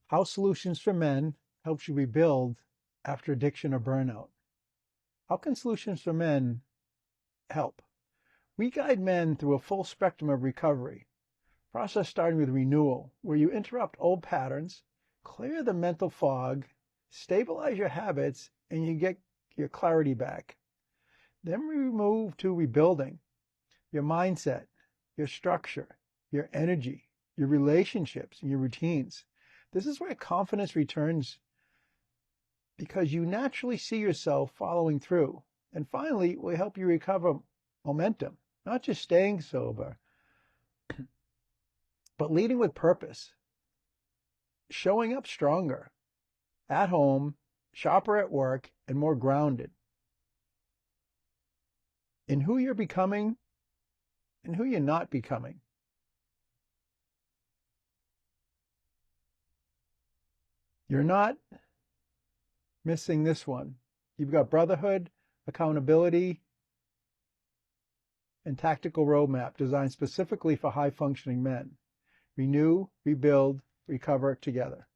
How Solutions for Men helps you rebuild after addiction or burnout. How can Solutions for Men help? We guide men through a full spectrum of recovery. Process starting with renewal, where you interrupt old patterns, clear the mental fog, stabilize your habits, and you get your clarity back. Then we move to rebuilding your mindset, your structure, your energy, your relationships, and your routines. This is where confidence returns because you naturally see yourself following through. And finally, we help you recover momentum, not just staying sober, but leading with purpose, showing up stronger, at home, sharper at work, and more grounded in who you're becoming and who you're not becoming. You're not missing this one. You've got brotherhood, accountability, and tactical roadmap designed specifically for high-functioning men. Renew, rebuild, recover together.